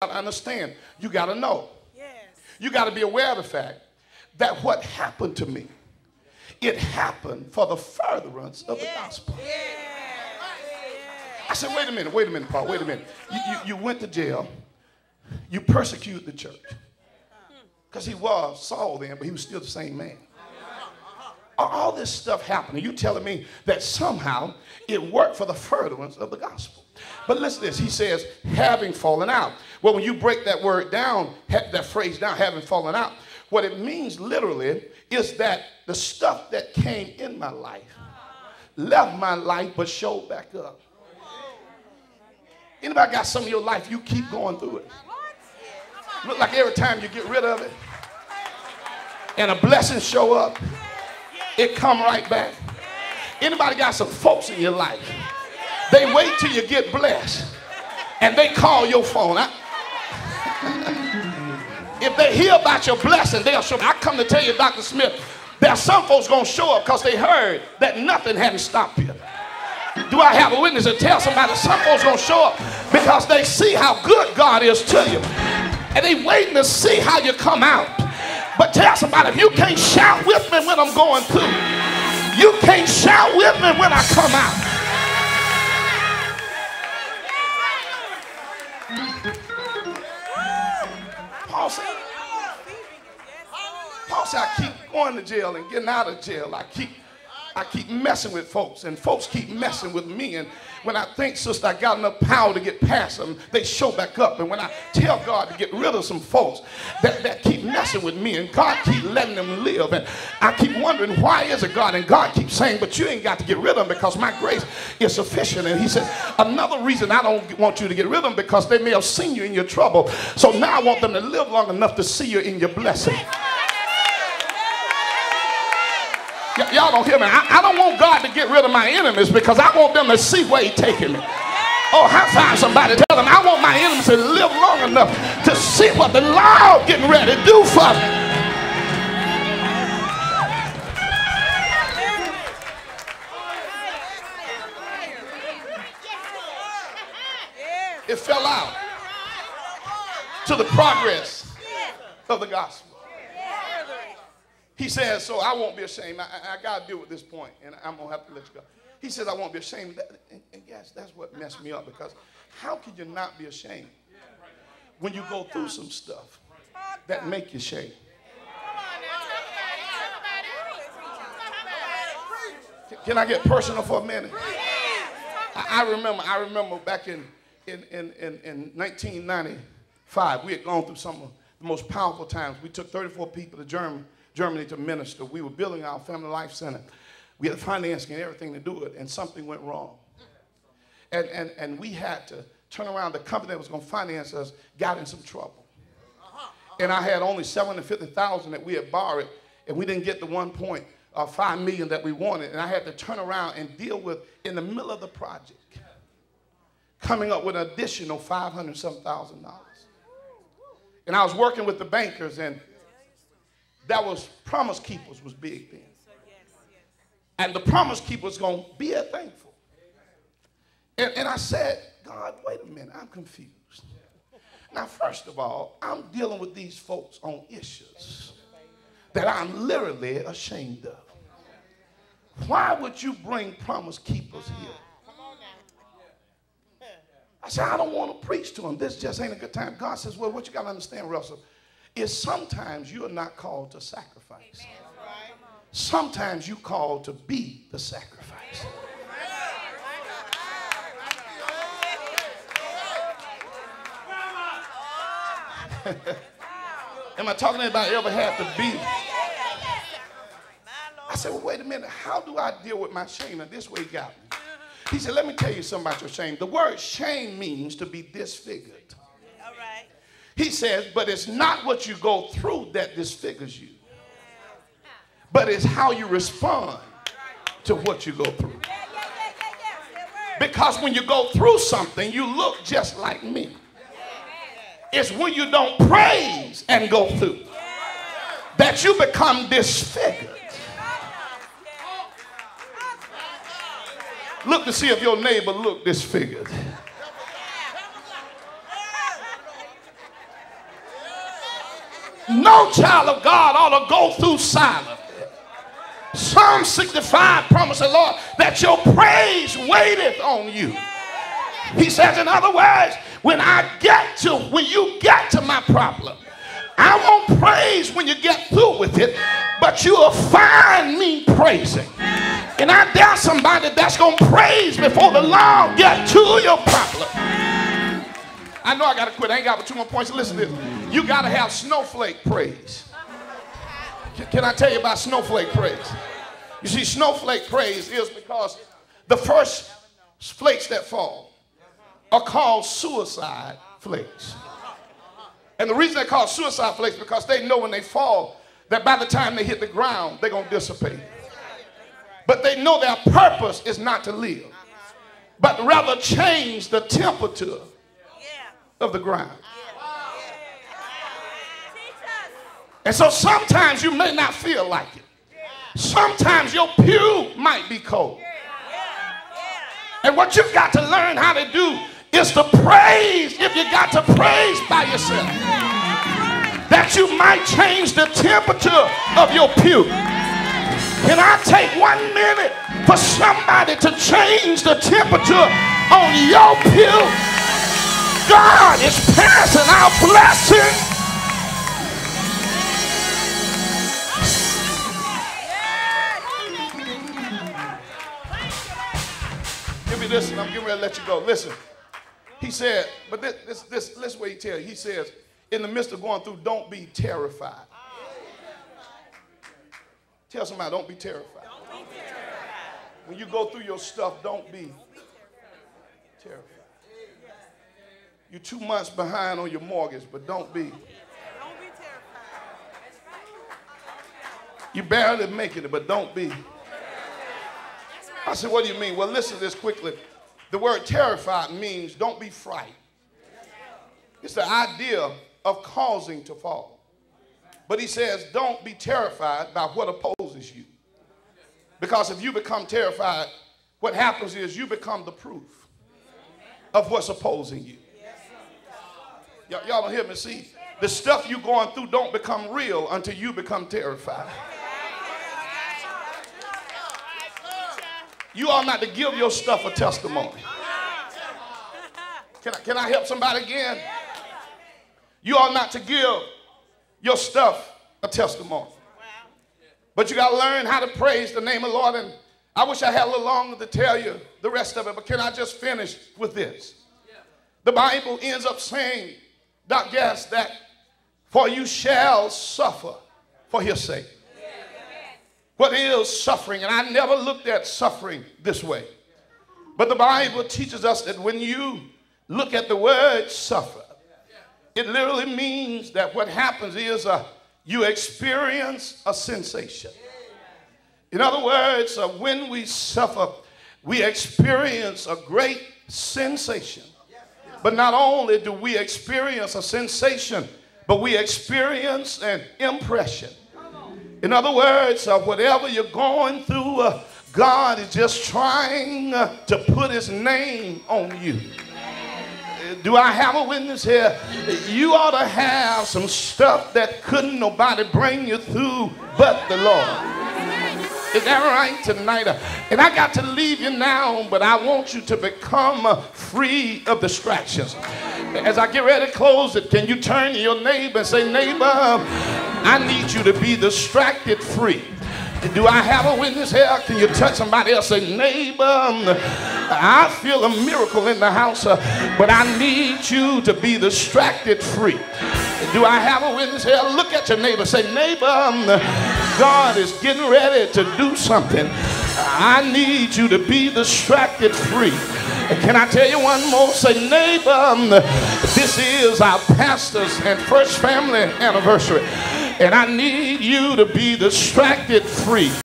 got to understand. You got to know. Yes. You got to be aware of the fact that what happened to me, it happened for the furtherance of the gospel. I said, wait a minute, Paul, wait a minute. You went to jail. You persecuted the church. Because he was Saul then, but he was still the same man. All this stuff happening. You telling me that somehow it worked for the furtherance of the gospel. But listen to this. He says, having fallen out. Well, when you break that word down, that phrase down, having fallen out, what it means literally is that the stuff that came in my life left my life but showed back up. Anybody got some of your life you keep going through it? Look like every time you get rid of it and a blessing show up, it come right back. Anybody got some folks in your life? They wait till you get blessed and they call your phone. If they hear about your blessing, they'll show up. I come to tell you, Dr. Smith, there are some folks going to show up because they heard that nothing hadn't stopped you. Do I have a witness to tell somebody some folks going to show up because they see how good God is to you? And they waiting to see how you come out. But tell somebody, if you can't shout with me when I'm going through, you can't shout with me when I come out. Paul said, I keep going to jail and getting out of jail. I keep messing with folks, and folks keep messing with me. And when I think, sister, I got enough power to get past them, they show back up. And when I tell God to get rid of some folks that keep messing with me, and God keep letting them live, and I keep wondering, why is it, God? And God keeps saying, but you ain't got to get rid of them because my grace is sufficient. And he said, another reason I don't want you to get rid of them because they may have seen you in your trouble. So now I want them to live long enough to see you in your blessing. Y'all don't hear me. I don't want God to get rid of my enemies because I want them to see where he's taking me. Oh, high five somebody. Tell them I want my enemies to live long enough to see what the Lord getting ready to do for me. It fell out to the progress of the gospel. He says, so I won't be ashamed. I got to deal with this point, and I'm going to have to let you go. He says, I won't be ashamed. And yes, that's what messed me up, because how can you not be ashamed when you go through some stuff that make you ashamed? Can I get personal for a minute? I remember back in 1995, we had gone through some of the most powerful times. We took 34 people to Germany to minister. We were building our Family Life Center. We had the financing and everything to do it, and something went wrong. And we had to turn around. The company that was going to finance us got in some trouble. And I had only $750,000 that we had borrowed, and we didn't get the $1.5 million that we wanted. And I had to turn around and deal with, in the middle of the project, coming up with an additional $500,000. And I was working with the bankers, and that was Promise Keepers was big then. And the Promise Keepers going to be thankful. And I said, God, wait a minute, I'm confused. Now, first of all, I'm dealing with these folks on issues that I'm literally ashamed of. Why would you bring Promise Keepers here? I said, I don't want to preach to them. This just ain't a good time. God says, well, what you got to understand, Russell, is sometimes you are not called to sacrifice. Sometimes you called to be the sacrifice. Am I talking to anybody ever had to be? I said, well, wait a minute. How do I deal with my shame? And this way he got me. He said, let me tell you something about your shame. The word shame means to be disfigured. He says, but it's not what you go through that disfigures you, but it's how you respond to what you go through. Because when you go through something, you look just like me. It's when you don't praise and go through that you become disfigured. Look to see if your neighbor look disfigured. No child of God ought to go through silent. Psalm 65 promises, Lord, that your praise waiteth on you. He says, in other words, when you get to my problem, I won't praise when you get through with it, but you will find me praising. And I dare somebody that's going to praise before the Lord get to your problem. I know I got to quit. I ain't got but 2 more points. Listen to this. You got to have snowflake praise. Can I tell you about snowflake praise? You see, snowflake praise is because the first flakes that fall are called suicide flakes. And the reason they're called suicide flakes is because they know when they fall that by the time they hit the ground, they're going to dissipate. But they know their purpose is not to live, but rather change the temperature of the ground. And so sometimes you may not feel like it. Sometimes your pew might be cold. And what you've got to learn how to do is to praise, if you got to praise by yourself, that you might change the temperature of your pew. Can I take 1 minute for somebody to change the temperature on your pew? God is passing out blessings. Give me this and I'm getting ready to let you go. Listen. He said, but this way he tells you. He says, in the midst of going through, don't be terrified. Tell somebody, don't be terrified. Don't be terrified. When you go through your stuff, don't be terrified. You're 2 months behind on your mortgage, but don't be terrified. You barely making it, but don't be. I said, what do you mean? Well, listen to this quickly. The word terrified means don't be frightened. It's the idea of causing to fall. But he says, don't be terrified by what opposes you. Because if you become terrified, what happens is you become the proof of what's opposing you. Y'all don't hear me? See, the stuff you're going through don't become real until you become terrified. You ought not to give your stuff a testimony. Can I help somebody again? You ought not to give your stuff a testimony. But you got to learn how to praise the name of the Lord. And I wish I had a little longer to tell you the rest of it, but can I just finish with this? The Bible ends up saying, Dr. Gass, that for you shall suffer for his sake. What is suffering? And I never looked at suffering this way. But the Bible teaches us that when you look at the word suffer, it literally means that what happens is you experience a sensation. In other words, when we suffer, we experience a great sensation. But not only do we experience a sensation, but we experience an impression. In other words, whatever you're going through, God is just trying to put his name on you. Do I have a witness here? You ought to have some stuff that couldn't nobody bring you through but the Lord. Is that right tonight? And I got to leave you now, but I want you to become free of distractions. As I get ready to close it, can you turn to your neighbor and say, neighbor, I need you to be distracted free. Do I have a witness here? Can you touch somebody else? Say, neighbor, I feel a miracle in the house, but I need you to be distracted free. Do I have a witness here? Look at your neighbor. Say, neighbor, God is getting ready to do something. I need you to be distracted free. Can I tell you one more? Say, neighbor, this is our pastor's and first family anniversary. And I need you to be distracted free.